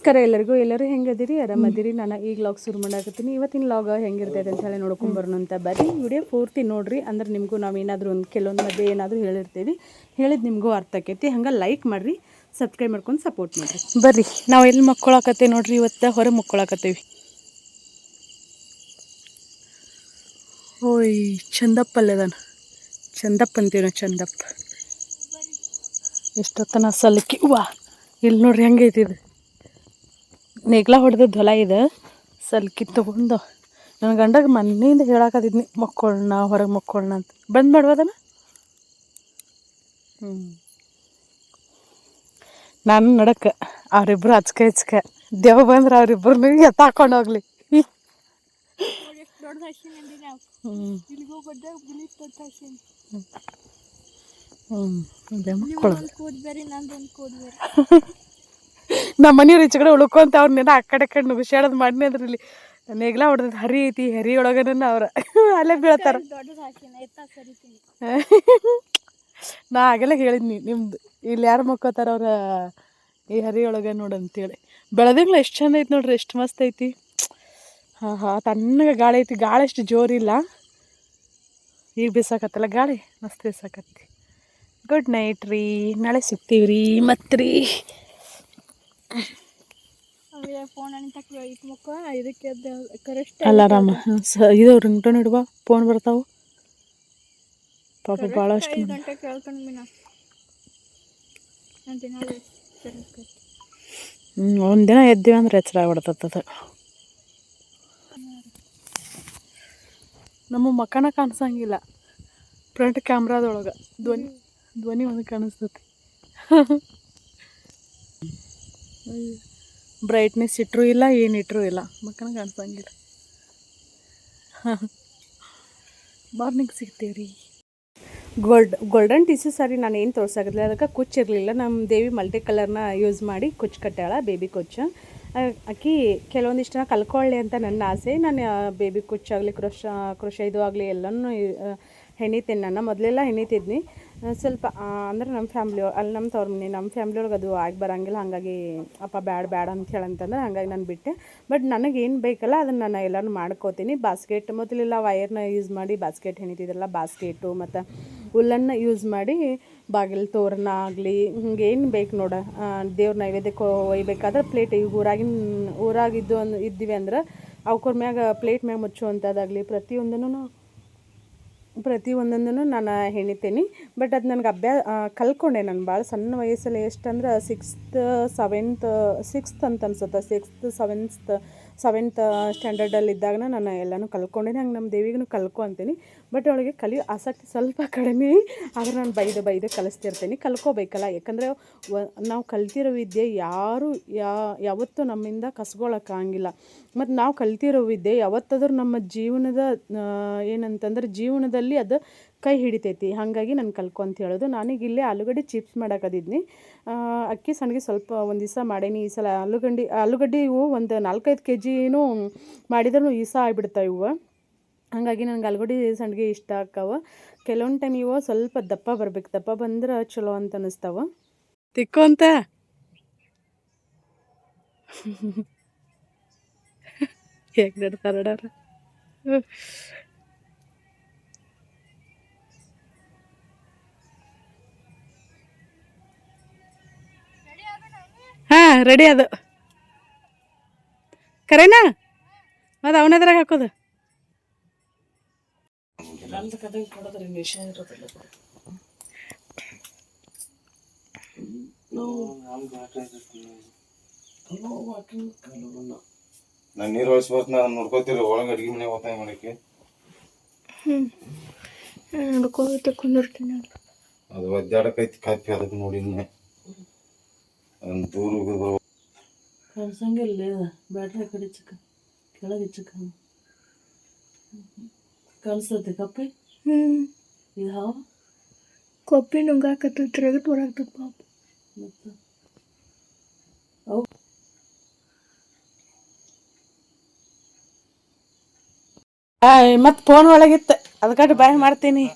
ನಮಸ್ಕಾರ ಎಲ್ಲರೂ ಹೆಂಗದಿರಿ ಆರಾಮದಿರಿ. ನಾನು ಈಗ ಲಾಗ್ ಶುರು ಮಾಡಾಕತ್ತೀನಿ. ಇವತ್ತಿನ ಲಾಗ್ ಹೆಂಗಿರ್ತೈತೆ ಅಂತ ಹೇಳಿ ನೋಡ್ಕೊಂಬರೋಣ ಅಂತ ಬರ್ರಿ. ವಿಡಿಯೋ ಪೂರ್ತಿ ನೋಡ್ರಿ. ಅಂದ್ರೆ ನಿಮಗೂ ನಾವು ಏನಾದರೂ ಕೆಲವೊಂದು ಮಧ್ಯೆ ಏನಾದರೂ ಹೇಳಿರ್ತೀವಿ, ಹೇಳಿದ್ದು ನಿಮಗೂ ಅರ್ಥ ಆಕೈತಿ. ಹಂಗೆ ಲೈಕ್ ಮಾಡಿರಿ, ಸಬ್ಸ್ಕ್ರೈಬ್ ಮಾಡ್ಕೊಂಡು ಸಪೋರ್ಟ್ ಮಾಡಿರಿ. ಬರ್ರಿ, ನಾವು ಎಲ್ಲಿ ಮಕ್ಕೊಳಕತ್ತೇವೆ ನೋಡ್ರಿ. ಇವತ್ತು ಹೊರಗೆ ಮಕ್ಕೊಳಕತ್ತೇವಿ. ಓಯ್ ಚಂದಪ್ಪ ಅಲ್ಲದಾನ, ಚಂದಪ್ಪ ಅಂತೀವಿ ನಾವು, ಚಂದಪ್ಪ. ಎಷ್ಟೊತ್ತನ ಸಲಕಿ ವಾ ಇಲ್ಲಿ ನೋಡ್ರಿ ಹೆಂಗೈತಿ ಇದು. ನೇಗ್ಲ ಹೊಡೆದದ್ದು ಹೊಲ ಇದು. ಸಲ್ಕಿ ತೊಗೊಂಡು ನನ್ನ ಗಂಡಗೆ ಮನೆಯಿಂದ ಹೇಳಾಕತ್ತಿದ್ನಿ ಮಕ್ಕೊಳ್ಳೋಣ, ಹೊರಗೆ ಮಕ್ಕೊಳ್ಳೋಣ ಅಂತ. ಬಂದ್ ಮಾಡ್ಬೋದನ? ನಾನು ನಡಕ್ಕೆ ಅವರಿಬ್ಬರು ಹಚ್ಕ ದೇವ ಬಂದ್ರೆ ಅವರಿಬ್ಬರನ್ನೂ ಎತ್ತಾಕೊಂಡು ಹೋಗ್ಲಿ. ನಮ್ಮ ಮನೆಯವ್ರು ಈಚೆ ಕಡೆ ಉಳ್ಕೊಂತ ಅವ್ರನ್ನೆಲ್ಲ ಆ ಕಡೆ ಕಡೆ ನುಗ್ಸಾಡೋದು ಮಾಡಿ ಅಂದ್ರೆ ಇಲ್ಲಿ ನೇಗ್ಲ ಹೊಡೆದ್ ಹರಿ ಐತಿ, ಹರಿ ಒಳಗನ ಅವ್ರ ಅಲ್ಲೇ ಬೀಳ್ತಾರ. ನಾ ಆಗೆಲ್ಲ ಹೇಳಿದ್ನಿ ನಿಮ್ದು ಇಲ್ಲಿ ಯಾರು ಮಕ್ಕೋತಾರ ಅವ್ರ ಈ ಹರಿ ಒಳಗೆ ನೋಡಂತೇಳಿ. ಬೆಳೆದಿಂಗ್ಲ ಎಷ್ಟು ಚಂದ ಐತಿ ನೋಡ್ರಿ, ಎಷ್ಟು ಮಸ್ತ್ ಐತಿ. ತಣ್ಣಗೆ ಗಾಳಿ ಐತಿ. ಗಾಳಿ ಅಷ್ಟು ಜೋರಿಲ್ಲ, ಈಗ ಬೀಸಾಕತ್ತಲ್ಲ ಗಾಳಿ, ಮಸ್ತ್ ಬೀಸಾಕತ್ತಿ. ಗುಡ್ ನೈಟ್ ರೀ, ನಾಳೆ ಸಿಗ್ತೀವಿ ರೀ ಮತ್ತೆ ರೀ. ಅಲಾರಾಮ ಇದು ರಿಂಗ್ಟೋನ್ ಇಡುವ, ಫೋನ್ ಬರ್ತಾವು ಪಾಪ ಭಾಳಷ್ಟು. ಒಂದಿನ ಎದ್ದೀವಿ ಅಂದ್ರೆ ಎಚ್ಚರ ಆಗ್ಬಿಡ್ತದ. ನಮ್ಮ ಮಕ್ಕನ ಕಾಣಿಸಂಗಿಲ್ಲ ಫ್ರಂಟ್ ಕ್ಯಾಮ್ರಾದೊಳಗೆ, ಧ್ವನಿ ಒಂದು ಕಾಣಿಸ್ತತಿ. ಬ್ರೈಟ್ನೆಸ್ ಇಟ್ಟರು ಇಲ್ಲ, ಏನಿಟ್ರೂ ಇಲ್ಲ, ಮಕ್ಕನ ಕಾಣಿಸಂಗಿಲ್ಲ. ಮಾರ್ನಿಂಗ್ ಸಿಗ್ತೀವಿ ರೀ. ಗೋಲ್ಡನ್ ಟಿಶ್ಯೂ ಸಾರಿ ನಾನು ಏನು ತೋರ್ಸಾಗಲ್ಲ, ಅದಕ್ಕೆ ಕುಚ್ಚಿರಲಿಲ್ಲ. ನಮ್ಮ ದೇವಿ ಮಲ್ಟಿ ಕಲರ್ನ ಯೂಸ್ ಮಾಡಿ ಕುಚ್ಚು ಕಟ್ಟಾಳ, ಬೇಬಿ ಕುಚ್ಚು. ಆಕಿ ಕೆಲವೊಂದಿಷ್ಟು ಕಲ್ಕೊಳ್ಳಿ ಅಂತ ನನ್ನ ಆಸೆ. ನಾನು ಬೇಬಿ ಕುಚ್ಚಾಗಲಿ ಕ್ರೋಶ ಇದು ಆಗಲಿ ಎಲ್ಲನೂ ಹೆಣಿತೀನಿ. ನಾನು ಮೊದಲೆಲ್ಲ ಹೆಣಿತಿದ್ನಿ ಸ್ವಲ್ಪ. ಅಂದ್ರೆ ನಮ್ಮ ಫ್ಯಾಮ್ಲಿ ಅಲ್ಲಿ ನಮ್ಮ ತವ್ರ ಮನೆ, ನಮ್ಮ ಫ್ಯಾಮ್ಲಿ ಒಳಗೆ ಅದು ಆಗಿ ಬರೋಂಗಿಲ್ಲ. ಹಾಗಾಗಿ ಅಪ್ಪ ಬ್ಯಾಡ ಅಂತ ಹೇಳಂತಂದ್ರೆ ಹಾಗಾಗಿ ನಾನು ಬಿಟ್ಟೆ. ಬಟ್ ನನಗೇನು ಬೇಕಲ್ಲ ಅದನ್ನು ನಾನು ಎಲ್ಲನೂ ಮಾಡ್ಕೋತೀನಿ. ಬಾಸ್ಕೆಟ್ ಮೊದಲೆಲ್ಲ ವೈರ್ನ ಯೂಸ್ ಮಾಡಿ ಬಾಸ್ಕೆಟ್ ಹೆಣಿತಿದ್ರಲ್ಲ, ಬಾಸ್ಕೆಟು ಮತ್ತು ಉಲ್ಲನ್ನ ಯೂಸ್ ಮಾಡಿ ಬಾಗಿಲು ತೋರಣ ಆಗಲಿ ಹಿಂಗೇನು ಬೇಕು ನೋಡ, ದೇವ್ರ ನೈವೇದ್ಯಕ್ಕೆ ಒಯ್ಬೇಕಾದ್ರೆ ಪ್ಲೇಟ್ ಈಗ ಊರಾಗಿದ್ದು ಇದ್ದೀವಿ ಅಂದ್ರೆ ಅವ್ರ ಮ್ಯಾಗ ಪ್ಲೇಟ್ ಮ್ಯಾಗ ಮುಚ್ಚುವಂಥದ್ದಾಗಲಿ ಪ್ರತಿಯೊಂದನ್ನು ನಾನು ಹೆಣಿತೀನಿ. ಬಟ್ ಅದು ನನಗೆ ಕಲ್ತ್ಕೊಂಡೆ ನಾನು ಭಾಳ ಸಣ್ಣ ವಯಸ್ಸಲ್ಲಿ. ಎಷ್ಟಂದ್ರೆ ಸಿಕ್ಸ್ತ್ ಅಂತ ಅನ್ಸುತ್ತೆ, ಸೆವೆಂತ್ ಸ್ಟ್ಯಾಂಡರ್ಡಲ್ಲಿದ್ದಾಗ ನಾನು ಎಲ್ಲನೂ ಕಲ್ತ್ಕೊಂಡೇನೆ. ಹಂಗೆ ನಮ್ಮ ದೇವಿಗೂ ಕಲ್ತ್ಕೊತೀನಿ. ಬಟ್ ಅವಳಿಗೆ ಕಲಿಯೋ ಆಸಕ್ತಿ ಸ್ವಲ್ಪ ಕಡಿಮೆ, ಆದರೆ ನಾನು ಬೈದು ಕಲಿಸ್ತಿರ್ತೀನಿ. ಕಲ್ತ್ಕೋಬೇಕಲ್ಲ, ಯಾಕಂದರೆ ನಾವು ಕಲ್ತಿರೋ ವಿದ್ಯೆ ಯಾರೂ ಯಾವತ್ತೂ ನಮ್ಮಿಂದ ಕಸ್ಕೊಳ್ಳೋಕ್ಕಾಗಿಲ್ಲ. ಮತ್ತು ನಾವು ಕಲ್ತಿರೋ ವಿದ್ಯೆ ಯಾವತ್ತಾದ್ರೂ ನಮ್ಮ ಜೀವನದ ಏನಂತಂದ್ರೆ ಜೀವನದಲ್ಲಿ ಅದು ಕೈ ಹಿಡಿತೈತಿ. ಹಾಗಾಗಿ ನಾನು ಕಲ್ತ್ಕೊಂತ ಹೇಳೋದು. ನಾನೀಗ ಇಲ್ಲೇ ಆಲೂಗಡ್ಡೆ ಚಿಪ್ಸ್ ಮಾಡಾಕತ್ತಿದ್ನಿ. ಅಕ್ಕಿ ಸಂಡಿಗೆ ಸ್ವಲ್ಪ ಒಂದು ದಿವಸ ಮಾಡೀನಿ. ಈ ಸಲ ಆಲೂಗಡ್ಡೆ ಇವು ಒಂದು 4-5 kg ಮಾಡಿದ್ರೂ ಈ ಸಹ ಆಗಿಬಿಡ್ತಾವೆ ಇವು. ಹಾಗಾಗಿ ನನಗೆ ಆಲೂಗಡ್ಡೆ ಸಂಡಿಗೆ ಇಷ್ಟ ಆಕ್ಕವ. ಕೆಲವೊಂದು ಟೈಮ್ ಇವು ಸ್ವಲ್ಪ ದಪ್ಪ ಬರ್ಬೇಕು, ದಪ್ಪ ಬಂದ್ರೆ ಚಲೋ ಅಂತ ಅನ್ನಿಸ್ತಾವ. ತಿಕ್ಕು ಅಂತ ಹೇಗೆ ನಡ್ತಾರೆ ನೋಡಾರ. ಹಾಂ ರೆಡಿ ಅದು ಕರೆನಾ, ಅದು ಅವನದ್ರಾಗ ಹಾಕೋದು. ನಾನು ನೀರು ಹೊಳಿಸ್ಬೇಕು, ನಾನು ನೋಡ್ಕೋತೀರಿ ಒಳಗೆ ಅಡುಗೆ ಮನೆ ಒತ್ತಾಯ ಮಾಡೋಕ್ಕೆ. ನೋಡ್ಕೊಂಡಿರ್ತೀನಿ. ಅದು ಒದ್ದಾಡಕೈತಿ ಕಾಪಿ, ಅದಕ್ಕೆ ನೋಡಿದ್ನೆ ಅದನ್ನು ದೂರ ಹೋಗೋದು ಕಳ್ಸಂಗಿಲ್ಲ. ಬ್ಯಾಟ್ರಿ ಕಡೆ ಚಿಕ್ಕ ಕೆಳಗೆ ಚಿಕ್ಕ ಕಳ್ಸತ್ತೆ ಕಪ್ಪಿ. ಇದು ಹಾವ ಕಪ್ಪಿ ನುಂಗಾಕತ್ತೈತ್ರಿ, ಅದಕ್ಕೆ ಬರಾಕ್ತದ ಪಾಪ. ಮತ್ತು ಅವು ಮತ್ತು ಫೋನ್ ಒಳಗಿತ್ತು, ಅದಕ್ಕೆ ಬಾಯ್ ಮಾಡ್ತೀನಿ.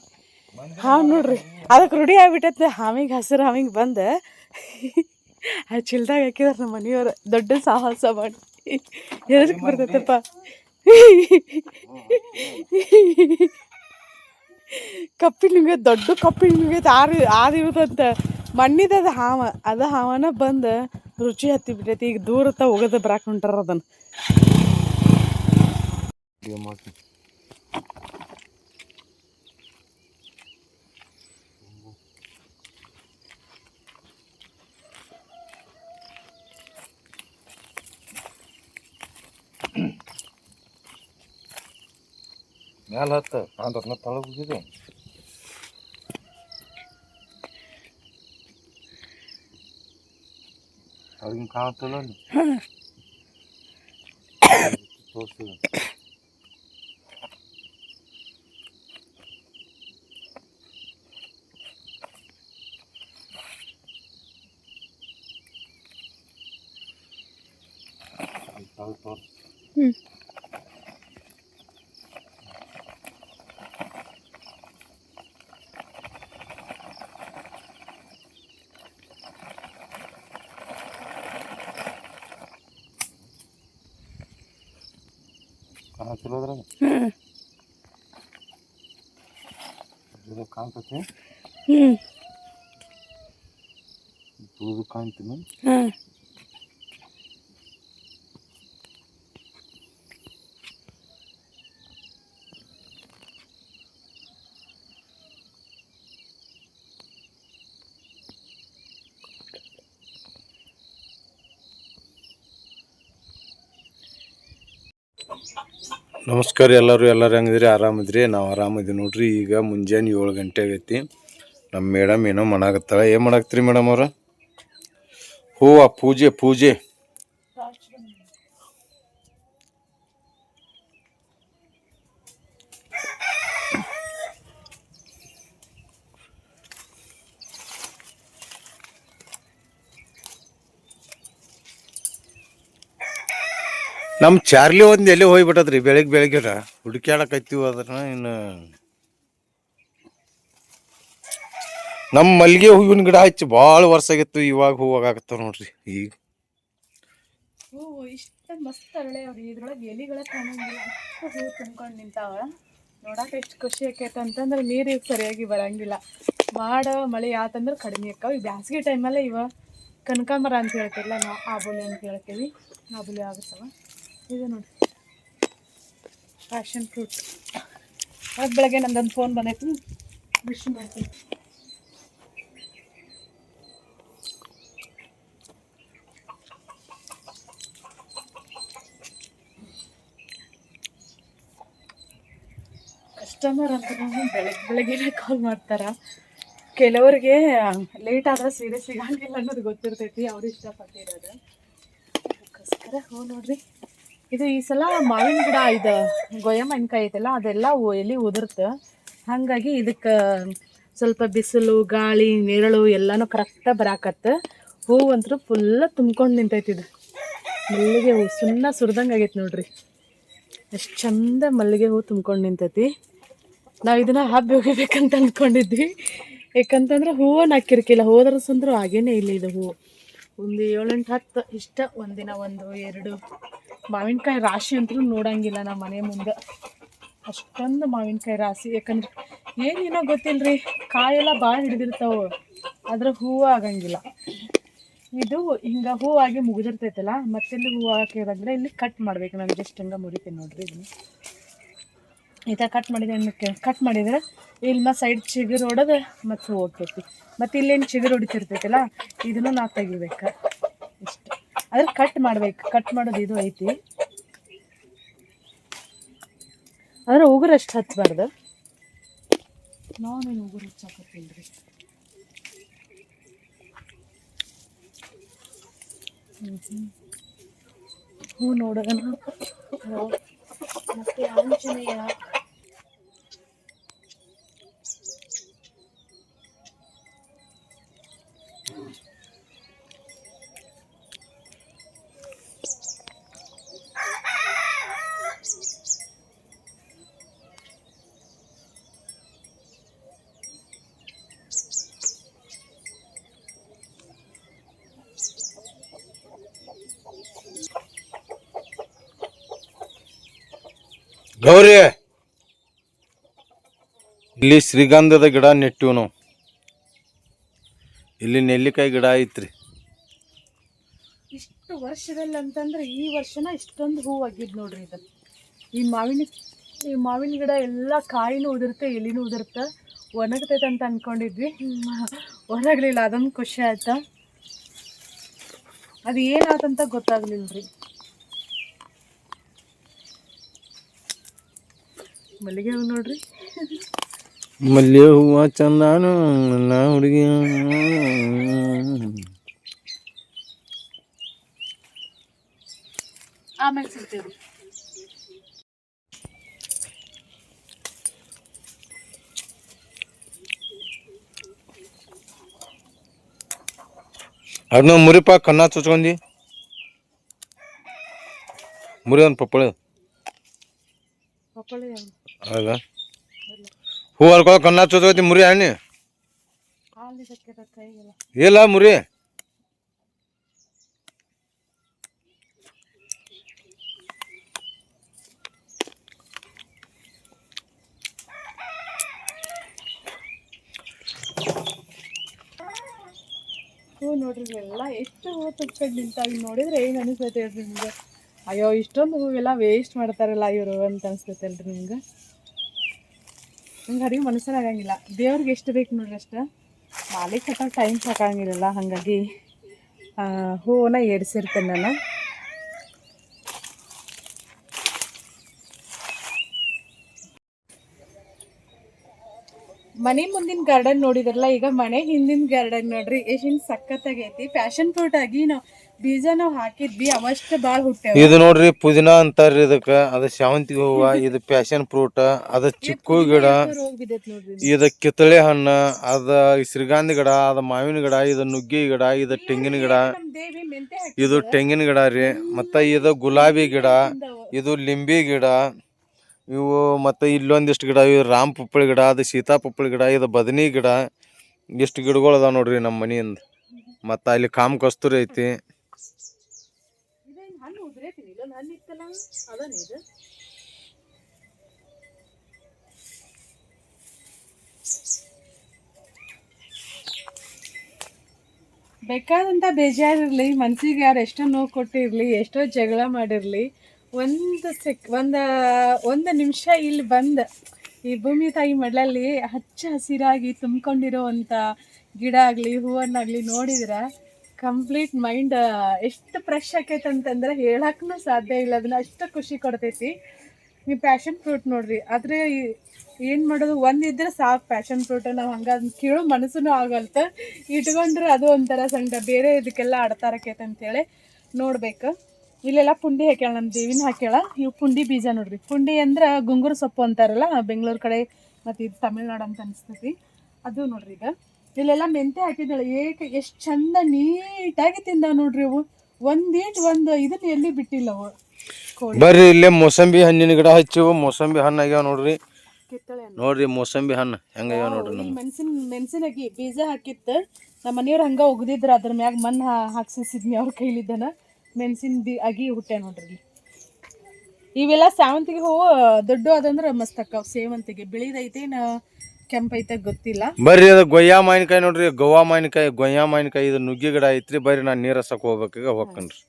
ಹಾವು ನೋಡ್ರಿ, ಅದಕ್ಕೆ ರೂಢಿ ಆಗ್ಬಿಟ್ಟೈತೆ. ಹಾವಿಗೆ ಹಸಿರು ಹಾವಿಗೆ ಬಂದು ಆ ಚಿಲ್ದಾಗ ಹಾಕಿದಾರೆ ನಮ್ಮ ಮನೆಯವ್ರು ದೊಡ್ಡ ಸಾಹಸ ಮಾಡಿ ಎದಕ್ಕೆ ಬರ್ತೈತಪ್ಪ ಕಪ್ಪಿನ ನಿಮಗೆ ದೊಡ್ಡ ಕಪ್ಪಿನ ನಿಮಗೆ ಆದಿರುತ್ತಂತ ಮಣ್ಣಿದ ಹಾವ ಅದ ಹಾವನ ಬಂದು ರುಚಿ ಹತ್ತಿ ಬಿಟ್ಟೈತಿ ಈಗ ದೂರತ್ತ ಹೋಗೋದು ಬರಾಕ್ ಹೊಂಟಾರ ಅದನ್ನು ಮ್ಯಾಲ ಹತ್ತ ಕಾಂತ ತಳಗ ಹೋಗಿದೆ ಅವ್ರಿಗೆ ಕಾಣ್ತಲ್ಲ ತೋರಿಸಿದ ಹ್ಞೂ ಕಾಣತಿಲ್ಲದ್ರಾಗ ಕಾಣ್ತತಿ ಹ್ಞೂ ತೂದು ಕಾಣ್ತೀನಿ ಹಾಂ ನಮಸ್ಕಾರ ಎಲ್ಲರೂ ಹೆಂಗಿದ್ರಿ ಆರಾಮಿದ್ರಿ ನಾವು ಆರಾಮಿದ್ವಿ ನೋಡ್ರಿ ಈಗ ಮುಂಜಾನೆ 7 ಗಂಟೆ ಆಗೈತಿ ನಮ್ಮ ಮೇಡಮ್ ಏನೋ ಮಾಡಾಕತ್ತಾಳ ಏನು ಮಾಡಾಕತ್ತೀರಿ ಮೇಡಮ್ ಅವ್ರ ಹೂವ ಪೂಜೆ ನಮ್ಮ ಚಾರ್ಲಿ ಒಂದು ಎಲ್ಲಿ ಹೋಗ್ಬಿಟ್ಟದ್ರಿ ಬೆಳಗ್ಗೆ ಹುಡುಕ್ಯಾಡಕತ್ತೀವಿ ಅದನ್ನ ಇನ್ನು ನಮ್ಮ ಮಲ್ಲಿಗೆ ಹೂವಿನ ಗಿಡ ಹಚ್ಚಿ ಭಾಳ ವರ್ಷ ಆಗಿತ್ತು ಇವಾಗ ಹೂವಾಗತ್ತಾವ ನೋಡ್ರಿ ಈಗ ಹೂವು ಇಷ್ಟ ಮಸ್ತ್ ಅರಳೆ ಅವ್ರಿ ಇದ್ರೊಳಗೆ ಎಲಿಗಳ ಕಾಣಂಗಿಲ್ಲ ಹೂ ತುಂಬ್ಕೊಂಡು ನಿಂತಾವ ನೋಡಕ್ಕೆ ಎಷ್ಟು ಖುಷಿ ಆಕೈತೆ ಅಂತಂದ್ರೆ ನೀರು ಈಗ ಸರಿಯಾಗಿ ಬರಂಗಿಲ್ಲ ಮಳೆ ಆತಂದ್ರೆ ಕಡಿಮೆ ಆಕಾವ ಈ ಬ್ಯಾಸಿಗೆ ಟೈಮಲ್ಲೇ ಇವ ಕನಕಾಂಬರ ಅಂತ ಹೇಳ್ತಿರಲ್ಲ ನಾವು ಆಬೂಲೆ ಅಂತ ಹೇಳ್ತೀವಿ ಆಬೂಲೆ ಆಗುತ್ತವ ಇದು ನೋಡಿ ಪ್ಯಾಷನ್ ಫ್ರೂಟ್ ಅದು ಬೆಳಗ್ಗೆ ನಂದೊಂದು ಫೋನ್ ಬಂದೈತಿ ವಿಶ್ ಮಾಡ್ತೀನಿ ಕಸ್ಟಮರ್ ಅಂತ ಬೆಳಗ್ಗೆ ಕಾಲ್ ಮಾಡ್ತಾರೆ ಕೆಲವರಿಗೆ ಲೇಟ್ ಆದ್ರೆ ಸೀರೆ ಸಿಗಂಗಿಲ್ಲ ಅನ್ನೋದು ಗೊತ್ತಿರ್ತೈತಿ ಅವ್ರು ಇಷ್ಟಪಟ್ಟಿರೋದು ಅದಕ್ಕೋಸ್ಕರ ಹೂ ನೋಡ್ರಿ ಇದು ಈ ಸಲ ಮಾವಿನ ಗಿಡ ಇದು ಗೊಯ್ಯ ಮಾವಿನಕಾಯಿ ಐತಲ್ಲ ಅದೆಲ್ಲ ಎಲ್ಲಿ ಉದುರ್ತ ಹಾಗಾಗಿ ಇದಕ್ಕೆ ಸ್ವಲ್ಪ ಬಿಸಿಲು ಗಾಳಿ ನೆರಳು ಎಲ್ಲನೂ ಕರೆಕ್ಟಾಗಿ ಬರಾಕತ್ತೆ ಹೂವಂತೂ ಫುಲ್ಲ ತುಂಬ್ಕೊಂಡು ನಿಂತೈತಿ ಇದು ಮಲ್ಲಿಗೆ ಹೂ ಸುರಿದಂಗೆ ಆಗೈತೆ ನೋಡ್ರಿ ಎಷ್ಟು ಚಂದ ಮಲ್ಲಿಗೆ ಹೂ ತುಂಬ್ಕೊಂಡು ನಿಂತೈತಿ ನಾವು ಇದನ್ನು ಹಬ್ಬ ಹೋಗಿಬೇಕಂತ ಅಂದ್ಕೊಂಡಿದ್ವಿ ಯಾಕಂತಂದ್ರೆ ಹೂವು ನಾಕಿರ್ಕಿಲ್ಲ ಹೋದ್ರ ಸಂದ್ರು ಹಾಗೇನೇ ಇಲ್ಲ ಇದು ಹೂವು ಒಂದು 7-8 10 ಇಷ್ಟ ಒಂದಿನ 1-2 ಮಾವಿನಕಾಯಿ ರಾಶಿ ಅಂತೂ ನೋಡಂಗಿಲ್ಲ ನಮ್ಮ ಮನೆ ಮುಂದೆ ಅಷ್ಟೊಂದು ಮಾವಿನಕಾಯಿ ರಾಶಿ ಯಾಕಂದ್ರೆ ಏನೇನೋ ಗೊತ್ತಿಲ್ಲ ರೀ ಕಾಯೆಲ್ಲ ಭಾಳ ಹಿಡಿದಿರ್ತಾವೆ ಆದ್ರೆ ಹೂವು ಆಗಂಗಿಲ್ಲ ಇದು ಹಿಂಗೆ ಹೂವಾಗಿ ಮುಗಿದಿರ್ತೈತಲ್ಲ ಮತ್ತೆಲ್ಲಿ ಹೂವು ಹಾಕಿದಂದ್ರೆ ಇಲ್ಲಿ ಕಟ್ ಮಾಡ್ಬೇಕು ನಾನು ಜಸ್ಟ್ ಹಂಗೆ ಮುರಿತೀನಿ ನೋಡ್ರಿ ಇದನ್ನು ಈ ಥರ ಕಟ್ ಮಾಡಿದರೆ ಇಲ್ಲಿ ಮತ್ತೆ ಸೈಡ್ ಚಿಗುರು ಹೊಡೆದು ಮತ್ತೆ ಹೂ ಹೋಗ್ತೈತಿ ಮತ್ತು ಇಲ್ಲೇನು ಚಿಗುರು ಹೊಡಿತಿರ್ತೈತಲ್ಲ ಇದನ್ನು ನಾವು ತೆಗಿಬೇಕು ಇಷ್ಟು ಅದ್ರ ಕಟ್ ಮಾಡೋದು ಇದು ಐತಿ ಆದರೆ ಉಗುರು ಅಷ್ಟು ಹಚ್ಚಬಾರ್ದು ನಾನೇನು ಉಗುರು ಹಚ್ಚಾಕತ್ತೀನಿ ರೀ ಹೂ ನೋಡೋಣ ಮತ್ತೆ ಆಂಜನೇಯ ಗೌರಿ ಇಲ್ಲಿ ಶ್ರೀಗಂಧದ ಗಿಡ ನೆಟ್ಟಿವ್ ನಾವು. ಇಲ್ಲಿ ನೆಲ್ಲಿಕಾಯಿ ಗಿಡ ಐತ್ರಿ. ಇಷ್ಟು ವರ್ಷದಲ್ಲಿ ಅಂತಂದ್ರೆ ಈ ವರ್ಷನ ಇಷ್ಟೊಂದು ಹೂವು ಆಗಿದ್ ನೋಡ್ರಿ. ಇದು ಈ ಮಾವಿನ ಗಿಡ ಎಲ್ಲ ಕಾಯಿನೂ ಉದುರುತ್ತೆ, ಎಲಿನೂ ಉದುರುತ್ತೆ. ಒಣಗ್ತೈತೆ ಅಂತ ಅನ್ಕೊಂಡಿದ್ವಿ, ಒಣಗ್ಲಿಲ್ಲ. ಅದೊಂದು ಖುಷಿ ಆಯ್ತಾ. ಅದು ಏನಾತಂತ ಗೊತ್ತಾಗ್ಲಿಲ್ರಿ. ಮಲ್ಲಿಗೆ ಹೂವು ನೋಡ್ರಿ. ಮಲ್ಲಿಗೆ ಹೂವ ಚಂದಾನು ನನ್ನ ಹುಡುಗಿ. ಆಮೇಲೆ ಸಿಗ್ತೀವಿ. ಅದನ್ನ ಮುರಿಪ ಕನ್ನ ಚುಚ್ಕೊಂಡಿ ಮುರಿ ಒಂದು ಪಪ್ಪಳ ಹೌದಾ. ಹೂ ಹರ್ಕೊ ಕನ್ನ ಚುಚ್ಕೋತಿ ಮುರಿ ಹಣ್ಣಿ ಇಲ್ಲ ಮುರಿ. ಹೂ ನೋಡ್ರಿ ಎಲ್ಲ ಎಷ್ಟು ಹೂ ತುಚ್ಕೊಂಡು ನಿಂತಾಗ ನೋಡಿದ್ರೆ ಏನು ಅನಿಸ್ತೈತೆ ಹೇಳ್ರಿ ನಿಮ್ಗೆ. ಅಯ್ಯೋ ಇಷ್ಟೊಂದು ಹೂವೆಲ್ಲ ವೇಸ್ಟ್ ಮಾಡ್ತಾರಲ್ಲ ಇವರು ಅಂತ ಅನ್ಸ್ತೈತಲ್ರಿ ನಿಮ್ಗೆ. ನಂಗೆ ಹರಿವು ಮನಸ್ಸನ್ನಾಗಂಗಿಲ್ಲ. ದೇವ್ರಿಗೆ ಎಷ್ಟು ಬೇಕು ನೋಡ್ರಿ ಅಷ್ಟು. ಮಾಲಿಕ್ ಕಟ್ಟೋಕೆ ಟೈಮ್ ಸಾಕಾಗಿರಲ್ಲ, ಹಾಗಾಗಿ ಹೂವನ್ನ ಏರ್ಸಿರ್ತೇನೆ ನಾನು. ಮನೆ ಮುಂದಿನ ಗಾರ್ಡನ್ ನೋಡಿದ್ರಲ್ಲ, ಈಗ ಮನೆ ಹಿಂದಿನ ಗಾರ್ಡನ್ ನೋಡ್ರಿ ಎಷ್ಟು ಸಖತ್ತಾಗೈತಿ. ಪ್ಯಾಷನ್ ಫ್ರೂಟ್ ಆಗಿ ನಾವು ಬೀಜ ಹಾಕಿದ್ವಿ, ಅವಷ್ಟು ಭಾಳ ಹುಟ್ಟ್ಯಾವ. ಇದು ನೋಡ್ರಿ ಪುದೀನಾ ಅಂತಾರ್ರಿ ಇದಕ್ಕ. ಅದ ಶಾವಂತಿಗೆ ಹೂವ, ಇದು ಪ್ಯಾಷನ್ ಫ್ರೂಟ್, ಅದ ಚಿಕ್ಕು ಗಿಡ, ಇದು ಕಿತ್ತಳೆ ಹಣ್ಣು, ಅದ ಶ್ರೀಗಂಧ ಗಿಡ, ಅದ ಮಾವಿನ ಗಿಡ, ಇದು ನುಗ್ಗಿ ಗಿಡ, ಇದು ತೆಂಗಿನ ಗಿಡ, ಇದು ತೆಂಗಿನ ಗಿಡ ರೀ. ಮತ್ತ ಇದು ಗುಲಾಬಿ ಗಿಡ, ಇದು ಲಿಂಬಿ ಗಿಡ, ಇವು ಮತ್ತು ಇಲ್ಲೊಂದಿಷ್ಟು ಗಿಡ, ಇವು ರಾಮ್ ಪಪ್ಪಳಿ ಗಿಡ, ಅದು ಸೀತಾ ಪಪ್ಪಳಿ ಗಿಡ, ಇದು ಬದನಿ ಗಿಡ. ಇಷ್ಟು ಗಿಡಗಳು ಅದಾವ ನೋಡ್ರಿ ನಮ್ಮ ಮನೆಯಿಂದ. ಮತ್ತು ಅಲ್ಲಿ ಕಾಮ್ ಕಸ್ತೂರಿ ಐತಿ. ಬೇಕಾದಂಥ ಬೇಜಾರಿರಲಿ, ಮನ್ಸಿಗೆ ಯಾರು ಎಷ್ಟೋ ನೋವು ಕೊಟ್ಟಿರಲಿ, ಎಷ್ಟೋ ಜಗಳ ಮಾಡಿರಲಿ, ಒಂದು ನಿಮಿಷ ಇಲ್ಲಿ ಬಂದು ಈ ಭೂಮಿ ತಾಯಿ ಮಡಲಲ್ಲಿ ಹಚ್ಚ ಹಸಿರಾಗಿ ತುಂಬಿಕೊಂಡಿರೋವಂಥ ಗಿಡ ಆಗಲಿ ಹೂವನ್ನಾಗಲಿ ನೋಡಿದ್ರೆ ಕಂಪ್ಲೀಟ್ ಮೈಂಡ್ ಎಷ್ಟು ಫ್ರೆಶ್ ಆಕೈತೆ ಅಂತಂದ್ರೆ ಹೇಳಕ್ಕೂ ಸಾಧ್ಯ ಇಲ್ಲ. ಅದನ್ನ ಅಷ್ಟು ಖುಷಿ ಕೊಡ್ತೈತಿ. ಈ ಪ್ಯಾಷನ್ ಫ್ರೂಟ್ ನೋಡ್ರಿ, ಆದರೆ ಏನು ಮಾಡೋದು, ಒಂದಿದ್ರೆ ಸಾಕು ಪ್ಯಾಷನ್ ಫ್ರೂಟ್. ನಾವು ಹಂಗೆ ಅದನ್ನ ಕೇಳೋ ಮನಸ್ಸೂ ಆಗಲ್ತ. ಇಟ್ಕೊಂಡ್ರೆ ಅದು ಒಂಥರ ಸಂಕಟ, ಬೇರೆ ಇದಕ್ಕೆಲ್ಲ ಆಡ್ತಾರಕೈತೆ ಅಂತೇಳಿ ನೋಡ್ಬೇಕು. ಇಲ್ಲೆಲ್ಲ ಪುಂಡಿ ಹಾಕ್ಯಾಳ, ನಮ್ಮ ದೇವಿನ ಹಾಕ್ಯಾಳ. ಇವು ಪುಂಡಿ ಬೀಜ ನೋಡ್ರಿ. ಪುಂಡಿ ಅಂದ್ರೆ ಗುಂಗುರು ಸೊಪ್ಪು ಅಂತಾರಲ್ಲ ಬೆಂಗಳೂರು ಕಡೆ, ಮತ್ತು ಇದು ತಮಿಳ್ನಾಡು ಅಂತ ಅನಿಸ್ತೈತಿ. ಅದು ನೋಡ್ರಿ. ಈಗ ಇಲ್ಲೆಲ್ಲ ಮೆಂತೆ ಹಾಕಿದ್ದಾಳೆ. ಎಷ್ಟು ಚಂದ ನೀಟಾಗಿ ತಿಂದಾವ ನೋಡ್ರಿ ಅವು. ಒಂದು ಇದನ್ನ ಎಲ್ಲಿ ಬಿಟ್ಟಿಲ್ಲ ಅವು. ಬರ್ರಿ ಇಲ್ಲೇ ಮೋಸಂಬಿ ಹಣ್ಣಿನ ಗಿಡ ಹಚ್ಚಿವು. ಮೋಸಂಬಿ ಹಣ್ಣು ಆಗ್ಯಾವ ನೋಡ್ರಿ. ನೋಡ್ರಿ ಮೋಸಂಬಿ ಹಣ್ಣು ಹೆಂಗಾಗ್ಯಾವ ನೋಡ್ರಿ. ನಮ್ಮ ಮೆಣಸಿನಾಗಿ ಬೀಜ ಹಾಕಿತ್ತು. ನಮ್ಮ ಮನೆಯವ್ರು ಹಂಗೆ ಒಗ್ದಿದ್ರು, ಅದ್ರ ಮ್ಯಾಗ ಮಣ್ಣು ಹಾಕ್ಸಿದ್ನಿ ಅವ್ರ ಕೈಲಿದ್ದಾನ. ಮೆಣಸಿನ ಅಗಿ ಹುಟ್ಟೆ ನೋಡ್ರಿ. ಇವೆಲ್ಲ ಸೇವಂತಿಗೆ ಹೂವು ದೊಡ್ಡ ಅದಂದ್ರೆ ಮಸ್ತ್ ಅಕ್ಕಾವ. ಸೇವಂತಿಗೆ ಬಿಳಿದೈತೆ ಕೆಂಪೈತೆ ಗೊತ್ತಿಲ್ಲ. ಬರ್ರಿ ಅದು ಗೊಯ್ಯಾ ಮಾವಿನಕಾಯಿ ನೋಡ್ರಿ. ಗೋವಾ ಮಾವಿನಕಾಯಿ, ಗೊಯ್ಯಾ ಮಾವಿನಕಾಯಿ. ಇದು ನುಗ್ಗಿ ಗಿಡ ಐತ್ರಿ. ಬರ್ರಿ ನಾನು ನೀರು ಹಸಕ್ ಹೋಗ್ಬೇಕೀಗ, ಹೋಗ್ಕನ್ರಿ.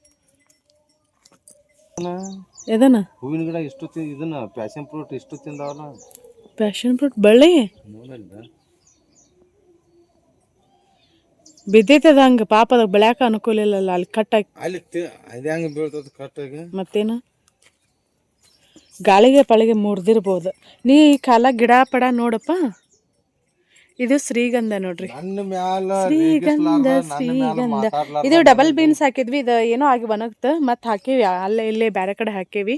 ಎದನ ಹೂವಿನ ಗಿಡ ಇಷ್ಟು ಇದನ್ನ ಪ್ಯಾಷನ್ ಫ್ರೂಟ್ ಇಷ್ಟು ತಿಂದಾವಲ್ಲ. ಪ್ಯಾಷನ್ ಫ್ರೂಟ್ ಬಳ್ಳಿ ಬಿದ್ದೈತದ ಹಂಗೆ. ಪಾಪದ ಬೆಳ್ಯಾಕ ಅನುಕೂಲ ಇಲ್ಲಲ್ಲ, ಅಲ್ಲಿ ಕಟ್ಟಾಗಿ ಅಲ್ಲಿ ಅದು ಹೆಂಗೆ ಬೀಳ್ತದ ಕಟ್ಟಾಗಿ. ಮತ್ತೇನು ಗಾಳಿಗೆ ಪಳಿಗೆ ಮುರಿದಿರ್ಬೋದು. ನೀ ಈ ಕಾಲ ಗಿಡ ಪಡ ನೋಡಪ್ಪ. ಇದು ಶ್ರೀಗಂಧ ನೋಡ್ರಿ. ಶ್ರೀಗಂಧ ಇದು ಡಬಲ್ ಬೀನ್ಸ್ ಹಾಕಿದ್ವಿ. ಇದು ಏನೋ ಆಗಿ ಒಣಗ್ತ ಮತ್ತೆ ಹಾಕೇವಿ. ಅಲ್ಲೇ ಇಲ್ಲೇ ಬೇರೆ ಕಡೆ ಹಾಕೇವಿ.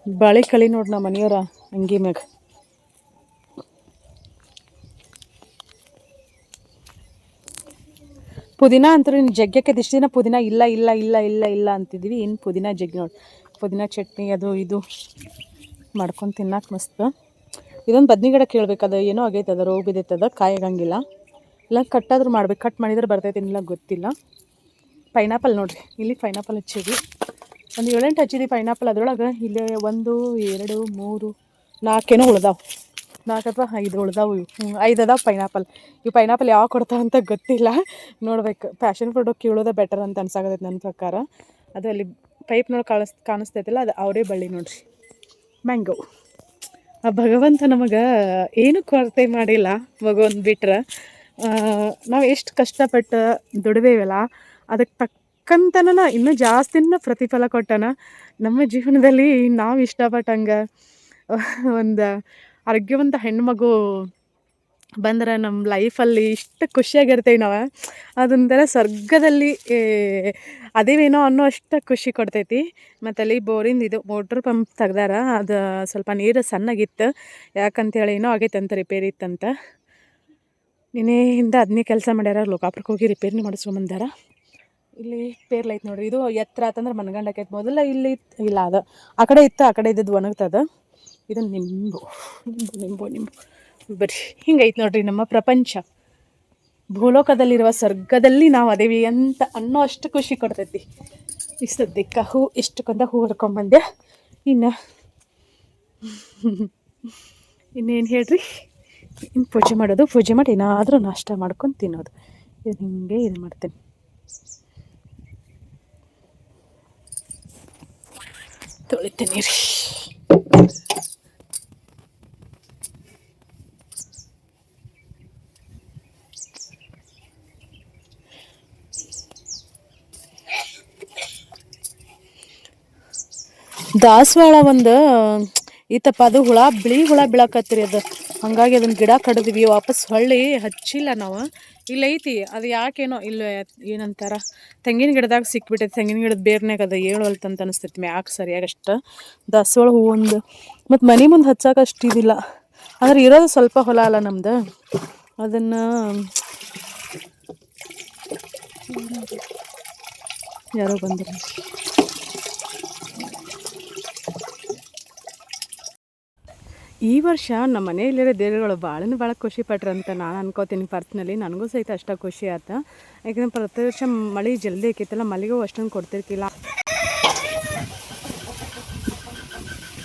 ಬಾಳೆ ಕಳಿ ನೋಡ್ರಿ ನಮ್ಮ ಮನೆಯವರ ಅಂಗಿ ಮ್ಯಾಗ. ಪುದೀನ ಅಂತೂ ಜಗ್ಗಕ್ಕೆ ಇಷ್ಟು ದಿನ ಪುದೀನ ಇಲ್ಲ ಇಲ್ಲ ಇಲ್ಲ ಇಲ್ಲ ಇಲ್ಲ ಅಂತಿದ್ವಿ. ಇನ್ನು ಪುದೀನ ಜಗ್ಗಿ ನೋಡಿ. ಪುದೀನ ಚಟ್ನಿ ಅದು ಇದು ಮಾಡ್ಕೊಂಡು ತಿನ್ನಕ್ಕೆ ಮಸ್ತ್. ಇದೊಂದು ಬದ್ನಿ ಗಿಡ ಕೇಳ್ಬೇಕು. ಅದು ಏನೋ ಆಗೈತೆ, ಅದು ರೋಗ ಬಿದ್ದೈತದ, ಕಾಯಿ ಆಗಂಗಿಲ್ಲ. ಇಲ್ಲ ಕಟ್ಟಾದ್ರೂ ಮಾಡ್ಬೇಕು, ಕಟ್ ಮಾಡಿದ್ರೆ ಬರ್ತೈತಿ ಇಲ್ಲ ಗೊತ್ತಿಲ್ಲ. ಪೈನಾಪಲ್ ನೋಡಿರಿ, ಇಲ್ಲಿ ಪೈನಾಪಲ್ ಹಚ್ಚಿದ್ವಿ, ಒಂದು 7-8 ಹಚ್ಚಿದ್ವಿ ಪೈನಾಪಲ್. ಅದ್ರೊಳಗೆ ಇಲ್ಲಿ 1 2 3 4 ಏನೋ ಉಳ್ದಾವೆ, 4 ಅಥವಾ 5 ಉಳ್ದಾವು. ಇವು 5 ಅದಾವೆ ಪೈನಾಪಲ್. ಇವು ಪೈನಾಪಲ್ ಯಾವ ಕೊಡ್ತಾವ ಅಂತ ಗೊತ್ತಿಲ್ಲ, ನೋಡ್ಬೇಕು. ಪ್ಯಾಷನ್ ಫ್ರೂಟ್ ಕೀಳೋದೇ ಬೆಟರ್ ಅಂತ ಅನ್ಸಾಕತ್ತೈತೆ ನನ್ನ ಪ್ರಕಾರ. ಅದು ಅಲ್ಲಿ ಪೈಪ್ನೊಳಗೆ ಕಾಣಿಸ್ತೈತಿಲ್ಲ, ಅದು ಅವರೇ ಬಳ್ಳಿ ನೋಡ್ರಿ, ಮ್ಯಾಂಗೋ. ಆ ಭಗವಂತ ನಮಗೆ ಏನೂ ಕೊರತೆ ಮಾಡಿಲ್ಲ ಮಗುವಂದು ಬಿಟ್ರೆ. ನಾವು ಎಷ್ಟು ಕಷ್ಟಪಟ್ಟು ದುಡಿದೇವಲ್ಲ ಅದಕ್ಕೆ ತಕ್ಕಂತನ ಇನ್ನೂ ಜಾಸ್ತಿನ ಪ್ರತಿಫಲ ಕೊಟ್ಟಾನ. ನಮ್ಮ ಜೀವನದಲ್ಲಿ ನಾವು ಇಷ್ಟಪಟ್ಟಂಗೆ ಒಂದು ಆರೋಗ್ಯವಂತ ಹೆಣ್ಮಗು ಬಂದ್ರೆ ನಮ್ಮ ಲೈಫಲ್ಲಿ ಇಷ್ಟು ಖುಷಿಯಾಗಿರ್ತೀವಿ ನಾವು. ಅದೊಂಥರ ಸ್ವರ್ಗದಲ್ಲಿ ಅದೇವೇನೋ ಅನ್ನೋ ಅಷ್ಟು ಖುಷಿ ಕೊಡ್ತೈತಿ. ಮತ್ತು ಅಲ್ಲಿ ಬೋರಿಂದ ಇದು ಮೋಟ್ರ್ ಪಂಪ್ ತೆಗ್ದಾರ, ಅದು ಸ್ವಲ್ಪ ನೀರು ಸಣ್ಣಗಿತ್ತು, ಯಾಕಂತೇಳಿ ಏನೋ ಆಗೈತೆ ಅಂತ, ರಿಪೇರಿ ಇತ್ತಂತ. ನಿನ್ನೆಯಿಂದ ಅದನ್ನೇ ಕೆಲಸ ಮಾಡ್ಯಾರ, ಲೋಕಾಪುರಕ್ಕೆ ಹೋಗಿ ರಿಪೇರಿ ಮಾಡಿಸ್ಕೊಂಬಂದಾರ. ಇಲ್ಲಿ ಪೇರ್ಲೈತೆ ನೋಡ್ರಿ, ಇದು ಎತ್ತರ ಆತಂದ್ರೆ ಮನಗಂಡಕೈತೆ. ಮೊದಲ ಇಲ್ಲಿ ಇಲ್ಲ, ಅದು ಆ ಕಡೆ ಇತ್ತು, ಆ ಕಡೆ ಇದ್ದದ್ದು ಒಣಗ್ತದ. ಇದು ನಿಂಬು ನಿಂಬು ನಿಂಬು ನಿಂಬು ಬರ್ರಿ. ಹಿಂಗೈತೆ ನೋಡ್ರಿ ನಮ್ಮ ಪ್ರಪಂಚ. ಭೂಲೋಕದಲ್ಲಿರುವ ಸ್ವರ್ಗದಲ್ಲಿ ನಾವು ಅದೇವಿ ಅಂತ ಅನ್ನೋ ಅಷ್ಟು ಖುಷಿ ಕೊಡ್ತೈತಿ. ಇಷ್ಟಕ್ಕೆ ಹೂ ಇಷ್ಟಕ್ಕೊಂದ ಹೂ ಹೊಡ್ಕೊಂಬಂದೆ. ಇನ್ನೇನು ಹೇಳ್ರಿ, ಇನ್ನು ಪೂಜೆ ಮಾಡೋದು, ಪೂಜೆ ಮಾಡಿ ಏನಾದರೂ ನಾಷ್ಟ ಮಾಡ್ಕೊಂಡು ತಿನ್ನೋದು. ಇದು ಹಿಂಗೆ ಇದು ಮಾಡ್ತೇನೆ. ತೊಳಿತೀನಿ ರೀ. ದಾಸವಾಳ ಒಂದು ಈತಪ್ಪ, ಅದು ಬಿಳಿ ಹುಳ ಬೀಳಕತ್ರಿ, ಅದು ಹಾಗಾಗಿ ಅದನ್ನ ಗಿಡ ಕಡಿದ್ವಿ, ವಾಪಸ್ ಹೊಳ್ಳಿ ಹಚ್ಚಿಲ್ಲ ನಾವು. ಇಲ್ಲೈತಿ ಅದು, ಯಾಕೇನೋ ಇಲ್ಲ ಏನಂತಾರ, ತೆಂಗಿನ ಗಿಡದಾಗ ಸಿಕ್ಬಿಟ್ಟೈತಿ. ತೆಂಗಿನ ಗಿಡದ ಬೇರ್ನಾಗ ಅದು ಏಳೋಲ್ತಂತ ಅನಿಸ್ತೈತಿ ಮ್ಯಾಕೆ ಸರಿಯಾಗಿ ಅಷ್ಟು. ದಾಸವಾಳ ಹೂ ಒಂದು ಮತ್ತು ಮನೆ ಮುಂದೆ ಹಚ್ಚಕ್ಕೆ ಅಷ್ಟು ಇದಿಲ್ಲ, ಅಂದ್ರೆ ಇರೋದು ಸ್ವಲ್ಪ ಹೊಲ ಅಲ್ಲ ನಮ್ದು. ಅದನ್ನು ಯಾರೋ ಬಂದ್ರು. ಈ ವರ್ಷ ನಮ್ಮ ಮನೆಯಲ್ಲಿರೋ ದೇವರುಗಳು ಭಾಳ ಖುಷಿ ಪಟ್ರಂತ ನಾನು ಅನ್ಕೋತೀನಿ. ಪರ್ಸ್ನಲಿ ನನಗೂ ಸಹಿತ ಅಷ್ಟು ಖುಷಿ ಆಯ್ತು. ಯಾಕಂದ್ರೆ ಪ್ರತಿ ವರ್ಷ ಮಳೆ ಜಲ್ದಿ ಆಕೈತಲ್ಲ, ಮಳೆಗೂ ಅಷ್ಟೊಂದು ಕೊಡ್ತಿರ್ಕಿಲ್ಲ.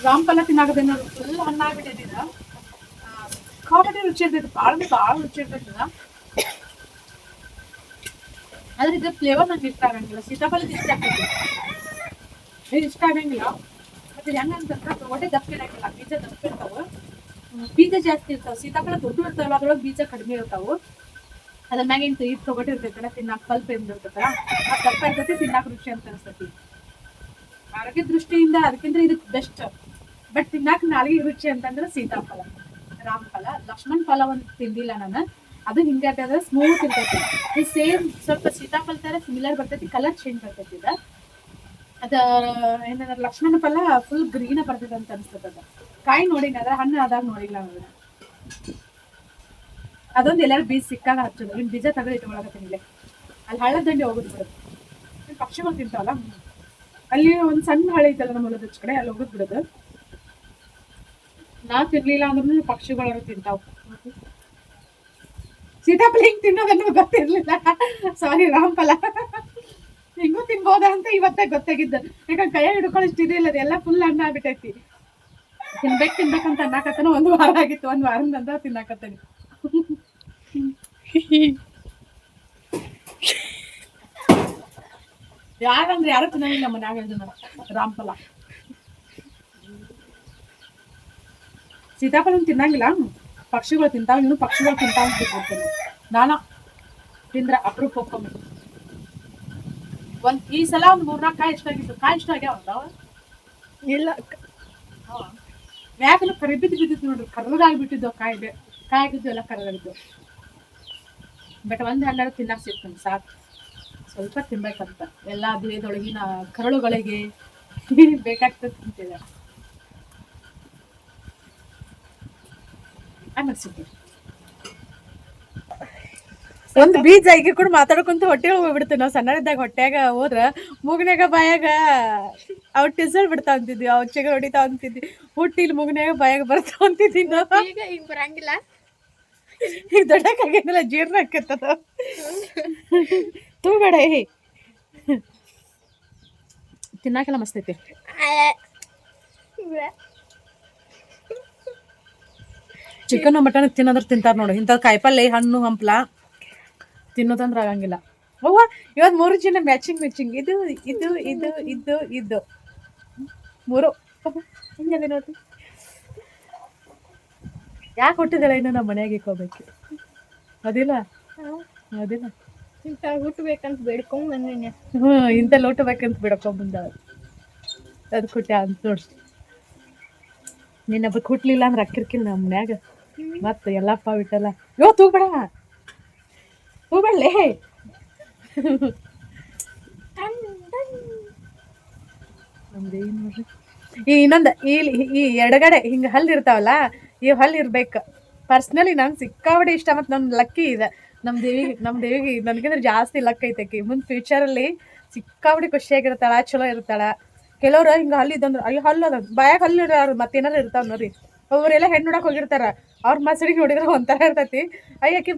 ರಾಮಫಲ ತಿನ್ನಾಗದೆ ನೋಡಿ, ಫುಲ್ ಹಣ್ಣಾಗ್ಬಿಟ್ಟಿದ್ದ, ಸಿಕ್ಕಾಪಟ್ಟೆ ರುಚಿ ಇರ್ತೈತೆ, ಭಾಳ ರುಚಿ ಇರ್ತೈತದ. ಆದ್ರೆ ಇದು ಫ್ಲೇವರ್ ನಂಗೆ ಇಷ್ಟ ಆಗಂಗಿಲ್ಲ. ಸೀತಾಫಲದ ಇಷ್ಟ ಆಗ್ತೈತಿ, ಇದು ಇಷ್ಟ ಆಗಂಗಿಲ್ಲ. ಮತ್ತೆ ಹೆಂಗಂತಂದ್ರೆ ಒಳ್ಳೆ ದಪ್ಪ ಇರಂಗಿಲ್ಲ, ಬೀಜ ದಪ್ಪ ಇರ್ತಾವೆ, ಬೀಜ ಜಾಸ್ತಿ ಇರ್ತಾವೆ. ಸೀತಾಫಲ ದೊಡ್ಡ ಇರ್ತಾವಲ್ಲ, ಅದ್ರೊಳಗೆ ಬೀಜ ಕಡಿಮೆ ಇರ್ತಾವೆ. ಅದ್ರ ಮ್ಯಾಗ ಏನು ಇದು ತೊಗೊಟ್ಟಿರ್ತೈತಲ್ಲ, ತಿನ್ನಾಕ ಪಲ್ಪ್ ಏನಿರ್ತೈತಲ್ಲ, ಆ ದಪ್ಪ ಇರ್ತೈತಿ, ತಿನ್ನಾಕ ರುಚಿ ಅಂತ ಅನಿಸ್ತೈತಿ. ಆರೋಗ್ಯ ದೃಷ್ಟಿಯಿಂದ ಅದಕ್ಕಿಂತ ಇದಕ್ಕೆ ಬೆಸ್ಟ್. ಬಟ್ ತಿನ್ನಾಕ ನಾಲ್ಗೆ ರುಚಿ ಅಂತಂದ್ರೆ ಸೀತಾಫಲ, ರಾಮಫಲ. ಲಕ್ಷ್ಮಣ ಫಲ ಒಂದು ತಿಂದಿಲ್ಲ ನಾನು, ಅದು ಹಿಂಗಾದ್ರೆ ಸ್ಮೂತ್ ಇರ್ತೈತಿ. ಇದು ಸೇಮ್ ಸ್ವಲ್ಪ ಸೀತಾಫಲ ಥರ ಸಿಮಿಲರ್ ಬರ್ತೈತಿ, ಕಲರ್ ಚೇಂಜ್ ಬರ್ತೈತಿ. ಇದು ಅದ ಏನಂದ್ರೆ ಲಕ್ಷ್ಮಣ ಫಲ ಫುಲ್ ಗ್ರೀನ್ ಬರ್ತೈತೆ ಅಂತ ಅನ್ಸ್ತದ. ಅದ ಕಾಯಿ ನೋಡಿನ, ಅದ ಹಣ್ಣು ಆದಾಗ ನೋಡಿಲ್ಲ ಅದನ್ನ. ಅದೊಂದು ಎಲ್ಲಾರು ಬೀಜ ಸಿಕ್ಕಾಗ ಹಚ್ಚೋದು, ಇನ್ನು ಬೀಜ ತೆಗೆದು ಇಟ್ಕೊಳಕತ್ತೀನಿ. ಇಲ್ಲೇ ಅಲ್ಲಿ ಹಳ್ಳದ ದಂಡಿ ಹೋಗೋದು ಬಿಡೋದು, ಪಕ್ಷಿಗಳು ತಿಂತಾವಲ್ಲ, ಅಲ್ಲಿ ಒಂದು ಸಣ್ಣ ಹಳೆ ಐತಲ್ಲ ನಮ್ಮ ಹೊಲದ ಕಡೆ, ಅಲ್ಲಿ ಹೋಗೋದು ಬಿಡೋದು. ನಾವು ತಿನ್ಲಿಲ್ಲ ಅಂದ್ರೂ ಪಕ್ಷಿಗಳು ತಿಂತಾವ. ಸೀತಾಫಲ ಹಿಂಗೆ ತಿನ್ನೋದನ್ನು ಗೊತ್ತಿರ್ಲಿಲ್ಲ, ಸಾರಿ ರಾಮಫಲ ಹಿಂಗೂ ತಿನ್ಬೋದ ಅಂತ ಇವತ್ತೇ ಗೊತ್ತಾಗಿದ್ದು. ಯಾಕಂದ್ರೆ ಕೈಯಾಗ ಹಿಡ್ಕೊಳ್ಳೋಷ್ಟು ಇದಿಲ್ಲ, ಎಲ್ಲ ಫುಲ್ ಹಣ್ಣು ಆಗ್ಬಿಟ್ಟೈತಿ. ತಿನ್ಬೇಕಂತ ಅನ್ನಕತ್ತನ, 1 ವಾರ ಆಗಿತ್ತು, 1 ವಾರದಿಂದ ತಿನ್ನಾಕತ್ತೇನಿ. ಯಾರಂದ್ರೆ ಯಾರು ತಿನ್ನಂಗಿಲ್ಲ ಮನ್ಯಾಗ ಇದನ್ನ ರಾಮಫಲ. ಸೀತಾಫಲ ತಿನ್ನಂಗಿಲ್ಲ, ಪಕ್ಷಿಗಳು ತಿಂತಾವ. ಇನ್ನು ಪಕ್ಷಿಗಳು ತಿಂತಾವ ಅಂತ ಬಿಟ್ಬಿಡ್ತೇನೆ ನಾನು. ತಿಂದ್ರೆ ಅಪ್ರೂಪ ಒಪ್ಕೊಂಬ. ಈ ಸಲ ಒಂದು 3-4 ಕಾಯಿ ಇಷ್ಟ ಆಗಿತ್ತು. ಕಾಯಿ ಇಷ್ಟ ಆಗ್ಯಾವ ಇಲ್ಲ, ಯಾಕಂದ್ರೆ ಕರಿಬಿದ್ದು ಬಿದ್ದಿತ್ತು ನೋಡ್ರಿ, ಕರ್ರಗಾಗ್ಬಿಟ್ಟಿದ್ದು ಕಾಯಿ ಆಗಿದ್ದು ಎಲ್ಲ ಕರ್ರಗಾಗಿದ್ದು. ಬಟ್ ಒಂದು ಹಣ್ಣಾರು ತಿನ್ನಕ್ಕೆ ಸಿಗ್ತದೆ, ಸಾಕು. ಸ್ವಲ್ಪ ತಿನ್ಬೇಕಂತ ಎಲ್ಲ ದೇಹದೊಳಗಿನ ಕರಳುಗಳಿಗೆ ಬೇಕಾಗ್ತದೆ ತಿಂತಿದೆ. ಆಮೇಲೆ ಸಿಗ್ತದೆ ಒಂದು ಬೀಜ ಈಗ ಕೂಡ ಮಾತಾಡ್ಕೊಂತ ಹೊಟ್ಟೆ ಹೋಗ್ಬಿಡ್ತೀವಿ ನಾವು. ಸಣ್ಣದಾಗ ಹೊಟ್ಯಾಗ ಹೋದ್ರ ಮೂಗನ್ಯಾಗ ಬಾಯಾಗ ಅವ್ ಟಿಸಲ್ ಬಿಡ್ತಾ ಅಂತಿದ್ವಿ, ಅವ್ ಚೆಗ ಹೊಡಿತಾ ಅಂತಿದ್ವಿ. ಹುಟ್ಟಿಲ್ ಮೂಗನ್ಯಾಗ ಬಾಯಾಗ ಬರ್ತಾ ಅಂತಿದ್ವಿ ನಾವು. ಈಗ ಹಿಂಗ್ ಬರಂಗಿಲ್ಲ, ಈಗ ದೊಡ್ಡಕ್ಕಾಗೇನಿಲ್ಲ ಜೀರ್ಣ ಆಕತ್ತದ ತೂಬೇಡ ಏ ತಿನ್ನಾಕೆಲ್ಲ ಮಸ್ತ್ ಐತಿ ಚಿಕನ್ ಮಟನ್ ತಿನ್ನೋದ್ರ ತಿಂತಾರ ನೋಡು ಇಂಥದ್ದು ಕಾಯಿಪಲ್ಲೆ ಹಣ್ಣು ಹಂಪ್ಲ ತಿನ್ನೋದಂದ್ರೆ ಆಗಂಗಿಲ್ಲ ಅವ್ವ ಇವತ್ತು 3 ಜನ ಮ್ಯಾಚಿಂಗ್ ಇದು ಇದು ಇದು ಇದು ಇದು 3 ಹಿಂಗದೆ ನೋಡ್ರಿ ಯಾಕೆ ಹುಟ್ಟಿದಲ್ಲ ಇನ್ನು ನಮ್ಮ ಮನೆಯಾಗೆ ಇಕ್ಕೋಬೇಕು ಅದಿಲ್ಲ ಅದಿಲ್ಲ ಇಂಥ ಹುಟ್ಟಬೇಕಂತ ಬೇಡ್ಕೊಂಡ್ ಬಂದಿನಿ ಇಂಥ ಲೋಟಬೇಕಂತ ಬಿಡ್ಕೊಂಬಂದ ಅದು ಹುಟ್ಟ ಅಂತ ನೋಡ್ರಿ ನಿನ್ನೊಬ್ಬ ಹುಟ್ಲಿಲ್ಲ ಅಂದ್ರೆ ಅಕ್ಕಿರ್ಕಿಲ್ಲ ನಮ್ಮ ಮನ್ಯಾಗ ಮತ್ತೆ ಎಲ್ಲಪ್ಪ ಬಿಟ್ಟಲ್ಲ ತೂಬೇಡ ತೂಬೇಡಲೇ ನಮ್ದು ಏನು ನೋಡ್ರಿ ಈ ಇನ್ನೊಂದು ಈ ಎಡಗಡೆ ಹಿಂಗೆ ಹಲ್ಲು ಇರ್ತಾವಲ್ಲ ಈ ಹಲ್ಲು ಇರ್ಬೇಕು ಪರ್ಸ್ನಲಿ ನಂಗೆ ಸಿಕ್ಕಾಬಿಡಿ ಇಷ್ಟ ಮತ್ತು ನಮ್ಮ ಲಕ್ಕಿ ಇದೆ ನಮ್ಮ ದೇವಿಗೆ ನನಗಂದ್ರೆ ಜಾಸ್ತಿ ಲಕ್ ಐತಕಿ ಮುಂದೆ ಫ್ಯೂಚರಲ್ಲಿ ಸಿಕ್ಕಾಬಿಡಿ ಖುಷಿಯಾಗಿರ್ತಾಳ ಚಲೋ ಇರ್ತಾಳ ಕೆಲವ್ರು ಹಿಂಗೆ ಹಲ್ಲು ಇದ್ದಂದ್ರೆ ಅಯ್ಯೋ ಹಲ್ಲು ಅದ ಬಾಯಾಗ ಹಲ್ಲು ಇರೋರು ಮತ್ತೇನಾರು ಇರ್ತಾವ ನೋಡ್ರಿ ಅವರೆಲ್ಲ ಹೆಣ್ಣು ನೋಡಕ್ಕೆ ಹೋಗಿರ್ತಾರ ಅವ್ರ ಮಸಡಿಗೆ ನೋಡಿದ್ರೆ ಒಂಥರ ಇರ್ತೈತಿ ಅಯ್ಯಕ್ಕೆ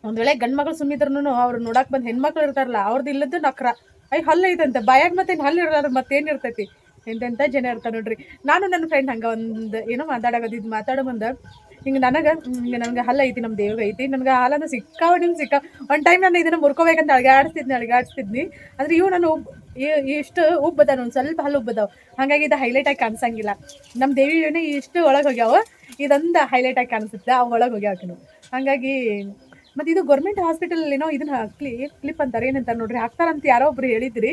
ಒಂದು ವೇಳೆ ಗಂಡು ಮಗಳು ಸುಮ್ಮಿದ್ರೂ ಅವ್ರು ನೋಡಕ್ಕೆ ಬಂದು ಹೆಣ್ಮಕ್ಳು ಇರ್ತಾರಲ್ಲ ಅವ್ರದ್ದು ಇಲ್ಲದ್ದು ನಕ್ರ ಅಯ್ಯ ಹಲ್ಲು ಐತಂತೆ ಬಾಯಾಗ ಮತ್ತೇನು ಹಲ್ಲು ಇರೋದು ಮತ್ತೇನು ಇರ್ತೈತಿ ಎಂತೆಂಥ ಜನ ಇರ್ತಾರೆ ನೋಡ್ರಿ ನಾನು ನನ್ನ ಫ್ರೆಂಡ್ ಹಂಗೆ ಒಂದು ಏನೋ ಮಾತಾಡೋದು ಮಾತಾಡೋ ಮುಂದೆ ಹಿಂಗೆ ನನಗೆ ಹಲ್ಲು ಐತಿ ನಮ್ಮ ದೇವ್ಗೆ ಐತಿ ನನಗೆ ಹಾಲನ್ನು ಸಿಕ್ಕ ಒಂದು ಟೈಮ್ ನಾನು ಇದನ್ನು ಮುರ್ಕೋಬೇಕಂತ ಅಳಗಾಡಿಸ್ತಿದ್ನಿ ಅಂದರೆ ಇವು ನಾನು ಇಷ್ಟು ಉಬ್ಬದ ಒಂದು ಸ್ವಲ್ಪ ಹಲ್ಲು ಉಬ್ಬದಾವ ಹಾಗಾಗಿ ಇದು ಹೈಲೈಟಾಗಿ ಕಾಣಿಸಂಗಿಲ್ಲ ನಮ್ಮ ದೇವಿನೇ ಇಷ್ಟು ಒಳಗೆ ಹೋಗ್ಯಾವ ಇದೊಂದು ಹೈಲೈಟಾಗಿ ಕಾಣಿಸುತ್ತೆ ಅವು ಒಳಗೆ ಹೋಗ್ಯಾವ ಹಾಗಾಗಿ ಮತ್ತು ಇದು ಗೌರ್ಮೆಂಟ್ ಹಾಸ್ಪಿಟಲ್ ಏನೋ ಇದನ್ನ ಕ್ಲಿಪ್ ಅಂತಾರೆ ಏನಂತಾರೆ ನೋಡ್ರಿ ಹಾಕ್ತಾರಂತ ಯಾರೋ ಒಬ್ರು ಹೇಳಿದ್ರಿ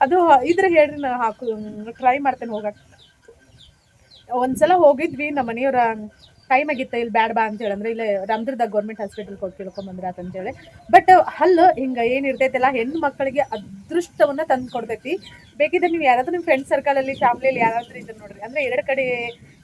ಅದು ಇದ್ರೆ ಹೇಳ್ರಿ ನಾ ಟ್ರೈ ಮಾಡ್ತೇನೆ ಹೋಗಕ್ಕೆ ಒಂದ್ಸಲ ಹೋಗಿದ್ವಿ ನಮ್ಮ ಮನೆಯವರ ಟೈಮ್ ಆಗಿತ್ತ ಇಲ್ಲಿ ಬ್ಯಾಡ್ ಬಾ ಅಂತೇಳಿ ಅಂದ್ರೆ ಇಲ್ಲೇ ರಾಮದುರ್ಗದಾಗ ಗೌರ್ಮೆಂಟ್ ಹಾಸ್ಪಿಟಲ್ ಕೊಟ್ಟು ಕೇಳ್ಕೊಂಬಂದ್ರ ಅಂತೇಳಿ ಬಟ್ ಹಲ್ಲು ಹಿಂಗೆ ಏನಿರ್ತೈತಲ್ಲ ಹೆಣ್ಣು ಮಕ್ಕಳಿಗೆ ಅದೃಷ್ಟವನ್ನ ತಂದು ಕೊಡ್ತೈತಿ ಬೇಕಿದ್ರೆ ನೀವು ಯಾರಾದ್ರೂ ನಿಮ್ಮ ಫ್ರೆಂಡ್ ಸರ್ಕಲಲ್ಲಿ ಫ್ಯಾಮಿಲಿಯಲ್ಲಿ ಯಾರಾದ್ರೂ ಇದ್ರೆ ನೋಡ್ರಿ ಅಂದರೆ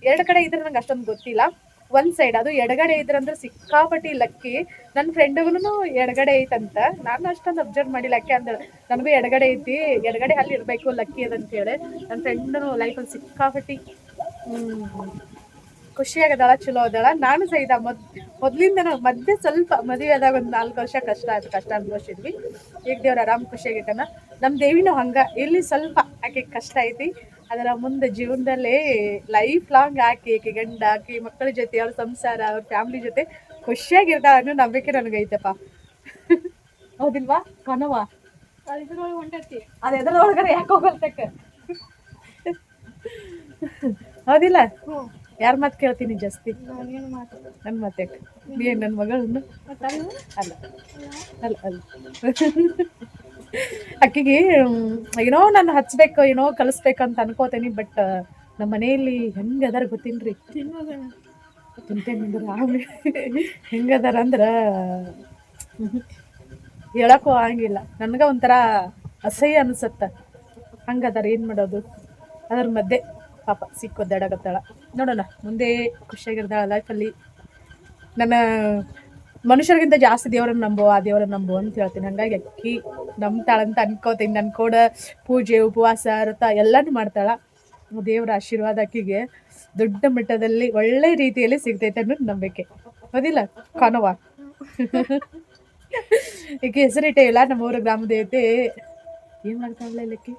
ಎರಡು ಕಡೆ ಇದ್ರೆ ನಂಗೆ ಅಷ್ಟೊಂದು ಗೊತ್ತಿಲ್ಲ ಒಂದು ಸೈಡ್ ಅದು ಎಡಗಡೆ ಇದ್ರಂದ್ರೆ ಸಿಕ್ಕಾಪಟ್ಟಿ ಲಕ್ಕಿ ನನ್ನ ಫ್ರೆಂಡ್ಗೂ ಎಡಗಡೆ ಐತಂತ ನಾನು ಅಷ್ಟೊಂದು ಅಬ್ಸರ್ವ್ ಮಾಡಿಲ್ಲ ಯಾಕೆ ಅಂದ್ರೆ ನನಗೂ ಎಡಗಡೆ ಐತಿ ಎಡಗಡೆ ಅಲ್ಲಿ ಇರಬೇಕು ಲಕ್ಕಿ ಅದಂತೇಳಿ ನನ್ನ ಫ್ರೆಂಡನು ಲೈಫಲ್ಲಿ ಸಿಕ್ಕಾಪಟ್ಟಿ ಖುಷಿಯಾಗದಾಳ ಚಲೋ ಅದಾಳ ನಾನು ಸಹಿತ ಮೊದಲಿಂದ ಮಧ್ಯೆ ಸ್ವಲ್ಪ ಮದುವೆ ಆದಾಗ ಒಂದು 4 ವರ್ಷ ಕಷ್ಟ ಅನುಭವಿಸಿದ್ವಿ ಈಗ ದೇವ್ರ ಆರಾಮ್ ಖುಷಿಯಾಗಿಟ್ಟನ ನಮ್ಮ ದೇವಿನೂ ಹಂಗೆ ಇಲ್ಲಿ ಸ್ವಲ್ಪ ಆಕೆ ಕಷ್ಟ ಐತಿ ಅದರ ಮುಂದೆ ಜೀವನದಲ್ಲಿ ಲೈಫ್ ಲಾಂಗ್ ಆಕೆ ಗಂಡ ಆಕೆ ಮಕ್ಕಳ ಜೊತೆ ಅವ್ರ ಸಂಸಾರ ಅವ್ರ ಫ್ಯಾಮಿಲಿ ಜೊತೆ ಖುಷಿಯಾಗಿರ್ತಾಳ ಅನ್ನೋ ನಂಬಿಕೆ ನನಗೈತಪ್ಪ ಹೌದಿಲ್ವಾ ಕನವ ಅದ್ರೊಳಗೆ ಹೊಂಟೈತಿ ಅದು ಎದ್ರೊಳಗಡೆ ಯಾಕೆ ಹೋಗಲ್ತಕ್ಕ ಹೌದಿಲ್ಲ ಯಾರ ಮಾತು ಕೇಳ್ತೀನಿ ಜಾಸ್ತಿ ನಾನೇನು ಮಾತು ನನ್ನ ಮಾತೆ ಏನು ನನ್ನ ಮಗಳನ್ನು ಅಲ್ಲ ಅಲ್ಲ ಅಲ್ಲ ಅಕ್ಕಿಗೆ ಏನೋ ನಾನು ಹಚ್ಬೇಕು ಏನೋ ಕಲಿಸ್ಬೇಕಂತ ಅನ್ಕೋತೀನಿ ಬಟ್ ನಮ್ಮ ಮನೆಯಲ್ಲಿ ಹೆಂಗೆ ಅದಾರ ಗೊತ್ತಿನ್ರಿ ತಿಂತೇನೆ ಆಮೇಲೆ ಹೆಂಗದಾರ ಅಂದ್ರೆ ಹೇಳಕ್ಕೂ ಆಗಂಗಿಲ್ಲ ನನಗೆ ಒಂಥರ ಅಸಹ್ಯ ಅನಿಸುತ್ತೆ ಹಂಗದಾರ ಏನು ಮಾಡೋದು ಅದ್ರ ಮಧ್ಯೆ ಪಾಪ ಸಿಕ್ಕೋದಾಡಕತ್ತಾಳ ನೋಡೋಣ ಮುಂದೆ ಖುಷಿಯಾಗಿರ್ತಾಳ ಲೈಫಲ್ಲಿ ನನ್ನ ಮನುಷ್ಯರಿಗಿಂತ ಜಾಸ್ತಿ ದೇವ್ರನ್ನ ನಂಬು ಆ ದೇವ್ರನ್ನ ನಂಬು ಅಂತ ಹೇಳ್ತೀನಿ ಹಾಗಾಗಿ ಅಕ್ಕಿ ನಂಬ್ತಾಳಂತ ಅನ್ಕೋತೀನಿ ನನ್ನ ಕೂಡ ಪೂಜೆ ಉಪವಾಸ ವ್ರತ ಎಲ್ಲನೂ ಮಾಡ್ತಾಳ ದೇವರ ಆಶೀರ್ವಾದ ಅಕ್ಕಿಗೆ ದೊಡ್ಡ ಮಟ್ಟದಲ್ಲಿ ಒಳ್ಳೆ ರೀತಿಯಲ್ಲಿ ಸಿಗ್ತೈತೆ ಅನ್ನೋದು ನಂಬಿಕೆ ಹೌದಿಲ್ಲ ಕಾನವ ಈಕೆ ಹೆಸರಿಟ್ಟೇ ಇಲ್ಲ ನಮ್ಮೂರ ಗ್ರಾಮ ದೇವತೆ ಏನು ಮಾಡ್ತಾಳಲ್ಲ ಇಲ್ಲಕ್ಕಿ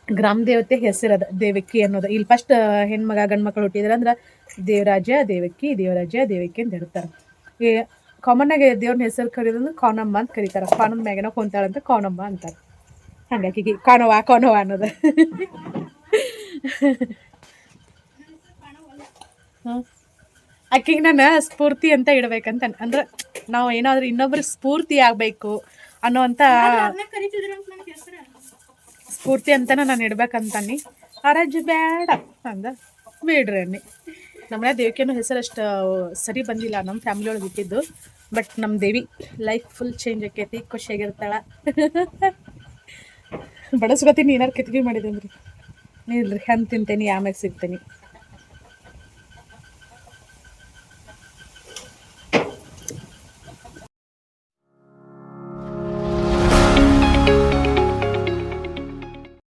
ಗ್ರಾಮ ದೇವತೆ ಹೆಸರದ ದೇವಕ್ಕಿ ಅನ್ನೋದು ಇಲ್ಲಿ ಫಸ್ಟ್ ಹೆಣ್ಮಗ ಗಂಡು ಮಕ್ಕಳು ಹುಟ್ಟಿದ್ರೆ ಅಂದ್ರೆ ದೇವರಾಜ ದೇವಕ್ಕಿ ಅಂತ ಹೇಳ್ತಾರೆ ಈ ಕಾಮನ್ ಆಗಿ ದೇವ್ರನ್ನ ಹೆಸರು ಕರೀದಂದ್ರೆ ಕಾನಮ್ಮ ಅಂತ ಕರೀತಾರೆ ಕಾನಮ್ಮ ಮ್ಯಾಗನ ಕೊಂತಾಳಂತ ಕಾನಮ್ಮ ಅಂತಾರೆ ಹಂಗಾಗಿ ಕಾನವ ಅನ್ನೋದು ಆಕೆಗೆ ನಾನು ಸ್ಫೂರ್ತಿ ಅಂತ ಇಡ್ಬೇಕಂತ ಅಂದ್ರೆ ನಾವು ಏನಾದರೂ ಇನ್ನೊಬ್ರಿಗೆ ಸ್ಫೂರ್ತಿ ಆಗಬೇಕು ಅನ್ನೋವಂಥ ಸ್ಫೂರ್ತಿ ಅಂತನ ನಾನು ಇಡ್ಬೇಕಂತಾನಿ ಆರಾಜು ಬೇಡ ಅಂದ ಬೇಡ್ರಿ ಅನ್ನಿ ನಮ್ಮನೆ ದೇವಿಕೇನು ಹೆಸರಷ್ಟು ಸರಿ ಬಂದಿಲ್ಲ ನಮ್ಮ ಫ್ಯಾಮಿಲಿ ಒಳಗೆ ಇಟ್ಟಿದ್ದು ಬಟ್ ನಮ್ಮ ದೇವಿ ಲೈಫ್ ಫುಲ್ ಚೇಂಜ್ ಆಕೈತಿ ಖುಷಿಯಾಗಿರ್ತಾಳ ಬಡಸ್ಕೊತೀನಿ ಏನಾರು ಕಿತ್ಗಿ ಮಾಡಿದಂದ್ರಿ ನೀಲ್ರಿ ಹೆಂಗೆ ತಿಂತೇನೆ ಆಮ್ಯಾಗ ಸಿಗ್ತೇನೆ